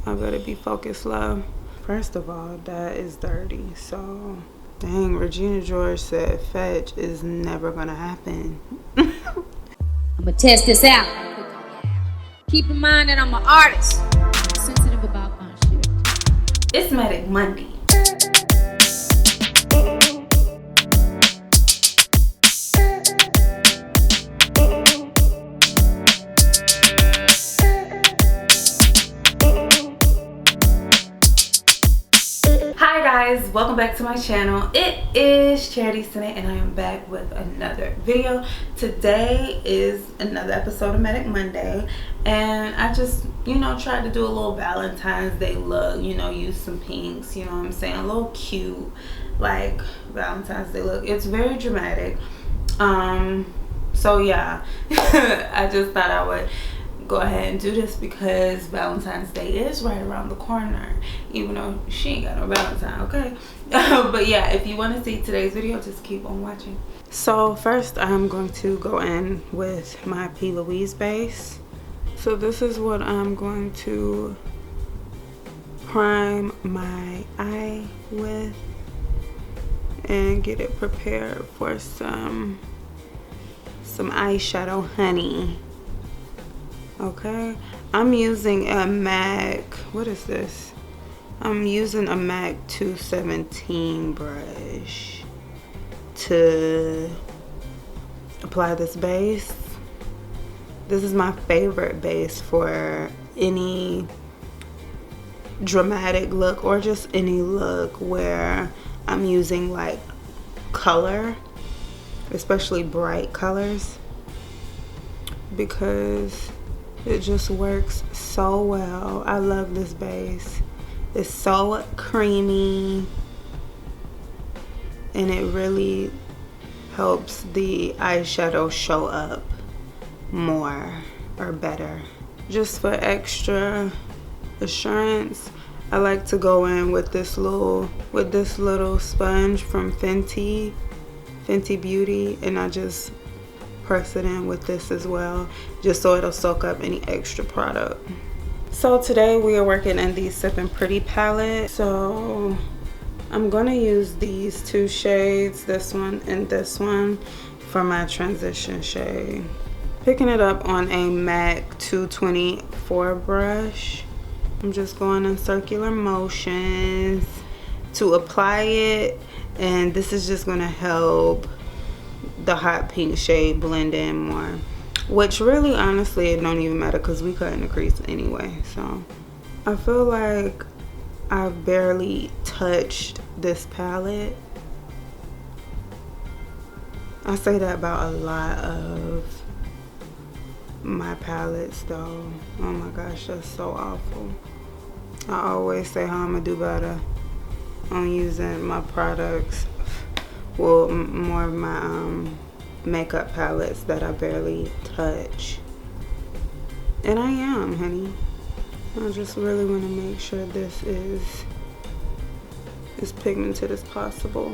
I better be focused, love. First of all, that is dirty. So, dang, Regina George said fetch is never gonna happen. I'm gonna test this out. Keep in mind that I'm an artist. I'm sensitive about my shit. It's MATIC Monday. Hi guys, welcome back to my channel. It is Iridescent and I am back with another video. Today is another episode of MATIC Monday, and I just, tried to do a little Valentine's Day look, use some pinks, you know what I'm saying, a little cute like Valentine's Day look. It's very dramatic. So yeah, I just thought I would go ahead and do this because Valentine's Day is right around the corner, even though she ain't got no Valentine, okay? But yeah, if you want to see today's video, just keep on watching. So first I'm going to go in with my P.Louise base. So this is what I'm going to prime my eye with and get it prepared for some eyeshadow honey. Okay, I'm using a MAC, what is this? I'm using a MAC 217 brush to apply this base. This is my favorite base for any dramatic look or just any look where I'm using like color, especially bright colors, because it just works so well. I love this base. It's so creamy and it really helps the eyeshadow show up more or better. Just for extra assurance, I like to go in with this little sponge from Fenty Beauty, and I just press it in with this as well, just so it'll soak up any extra product. So today we are working in the Sippin' Pretty palette. So I'm gonna use these two shades, this one and this one, for my transition shade. Picking it up on a MAC 224 brush. I'm just going in circular motions to apply it, and this is just gonna help the hot pink shade blend in more, which really honestly it don't even matter because we cutting the crease anyway. So I feel like I've barely touched this palette. I say that about a lot of my palettes though. Oh my gosh, that's so awful. I always say how I'm gonna do better on using my products, well, more of my makeup palettes that I barely touch. And I am, honey. I just really want to make sure this is as pigmented as possible.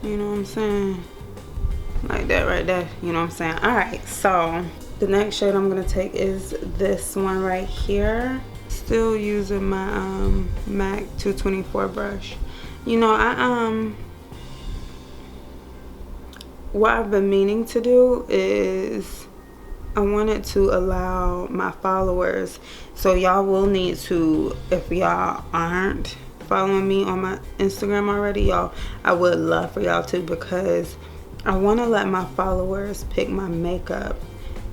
You know what I'm saying? Like that right there, you know what I'm saying? Alright, so the next shade I'm going to take is this one right here. Still using my MAC 224 brush. What I've been meaning to do is I wanted to allow my followers, so y'all will need to, if y'all aren't following me on my Instagram already, y'all, I would love for y'all to, because I want to let my followers pick my makeup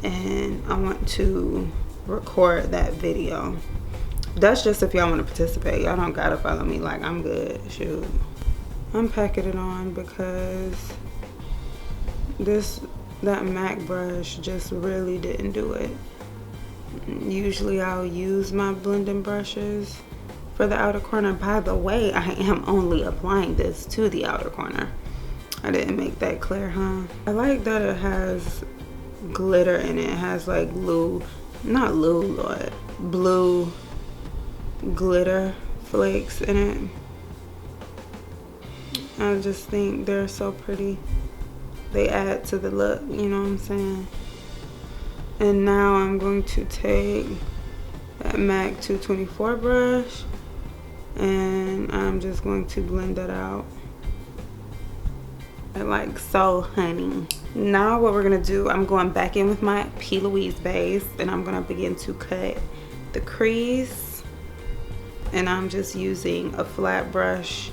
and I want to record that video. That's just if y'all want to participate. Y'all don't gotta follow me, like I'm good, shoot. I'm packing it on because that MAC brush just really didn't do it. Usually I'll use my blending brushes for the outer corner. By the way, I am only applying this to the outer corner. I didn't make that clear, huh? I like that it has glitter in it. It has like blue glitter flakes in it. I just think they're so pretty. They add to the look, you know what I'm saying? And now I'm going to take that MAC 224 brush, and I'm just going to blend that out. Like so, honey. Now what we're gonna do, I'm going back in with my P.Louise base, and I'm gonna begin to cut the crease, and I'm just using a flat brush,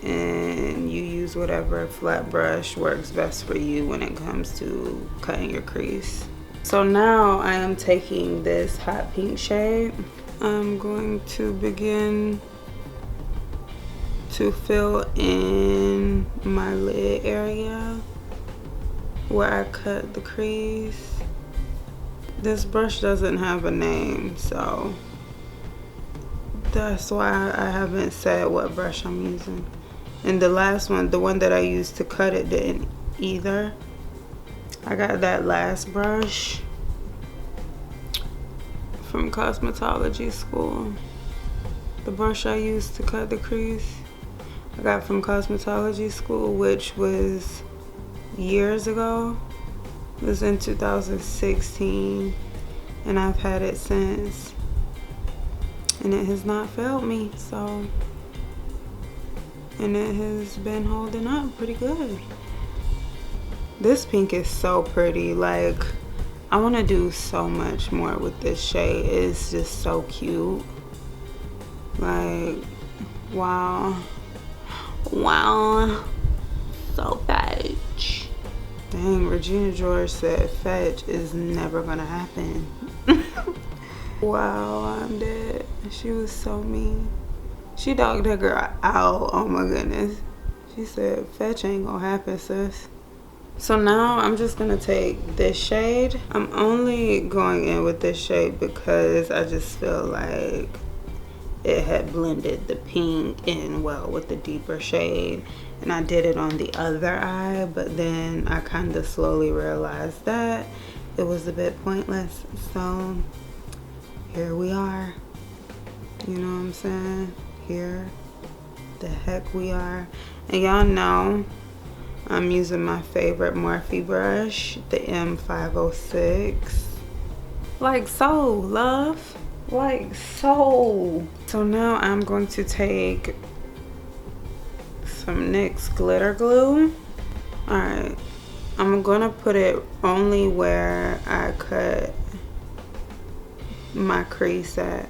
and you use whatever flat brush works best for you when it comes to cutting your crease. So now I am taking this hot pink shade. I'm going to begin to fill in my lid area where I cut the crease. This brush doesn't have a name, so that's why I haven't said what brush I'm using. And the last one, the one that I used to cut it, didn't either. I got that last brush from cosmetology school. The brush I used to cut the crease, I got from cosmetology school, which was years ago. It was in 2016, and I've had it since, and it has not failed me, so, and it has been holding up pretty good. This pink is so pretty. Like, I want to do so much more with this shade. It's just so cute. Like, wow. Wow, so fetch. Dang, Regina George said fetch is never gonna happen. Wow, I'm dead. She was so mean. She dogged that girl out. Oh my goodness. She said fetch ain't gonna happen, sis. So now I'm just gonna take this shade. I'm only going in with this shade because I just feel like it had blended the pink in well with the deeper shade, and I did it on the other eye, but then I kind of slowly realized that it was a bit pointless, so here we are. You know what I'm saying? Here the heck we are. And y'all know I'm using my favorite Morphe brush, the M506. Like so, love. Like so. So now I'm going to take some NYX Glitter Glue. Alright, I'm gonna put it only where I cut my crease at,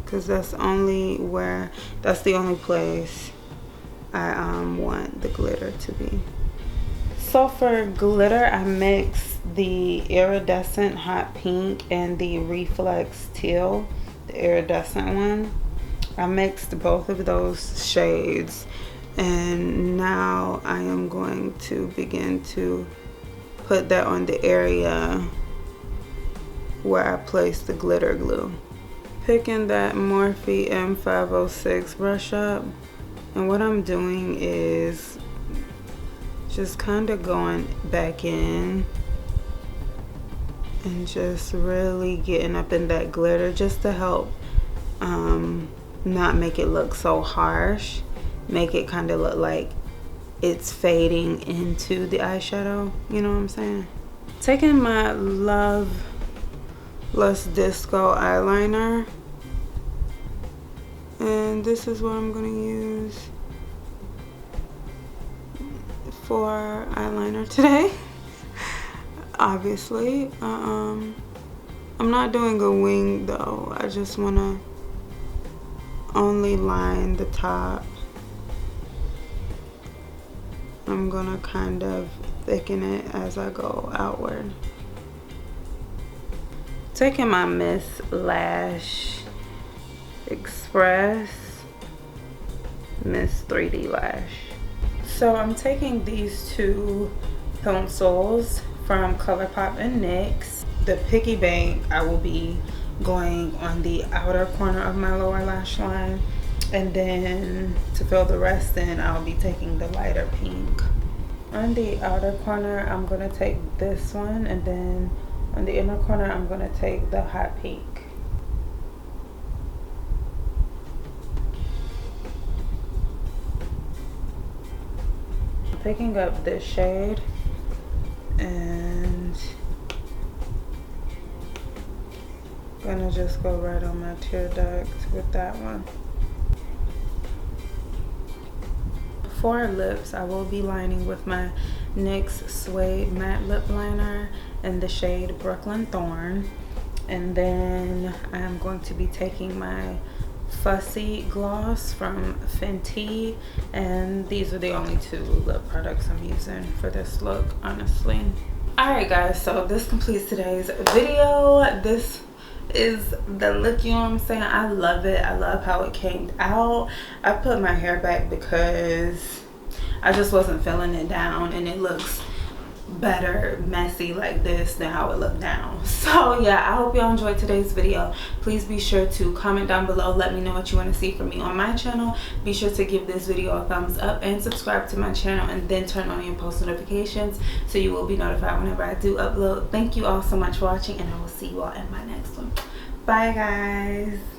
because that's the only place I want the glitter to be. So for glitter, I mixed the Iridescent Hot Pink and the Reflex Teal, the iridescent one. I mixed both of those shades, and now I am going to begin to put that on the area where I placed the glitter glue. Picking that Morphe M506 brush up, and what I'm doing is just kind of going back in and just really getting up in that glitter, just to help not make it look so harsh, make it kind of look like it's fading into the eyeshadow, you know what I'm saying? Taking my Love Less Disco eyeliner, and this is what I'm gonna use for eyeliner today. Obviously, I'm not doing a wing though. I just wanna only line the top. I'm gonna kind of thicken it as I go outward. Taking my Miss Lash Express Miss 3D Lash. So I'm taking these two pencils from ColourPop and NYX. The Picky Bank, I will be going on the outer corner of my lower lash line, and then to fill the rest in, I'll be taking the lighter pink. On the outer corner, I'm gonna take this one, and then on the inner corner, I'm gonna take the hot pink. Picking up this shade and Gonna just go right on my tear duct with that one. For lips, I will be lining with my NYX Suede Matte Lip Liner in the shade Brooklyn Thorn. And then I'm going to be taking my Fussy Gloss from Fenty. And these are the only two lip products I'm using for this look, honestly. Alright guys, so this completes today's video. This is the look, you know what I'm saying? I love it. I love how it came out. I put my hair back because I just wasn't feeling it down, and it looks better messy like this than how it looked down. So yeah, I hope y'all enjoyed today's video. Please be sure to comment down below, let me know what you want to see from me on my channel. Be sure to give this video a thumbs up and subscribe to my channel, and then turn on your post notifications so you will be notified whenever I do upload. Thank you all so much for watching, and I will see you all in my next one. Bye guys.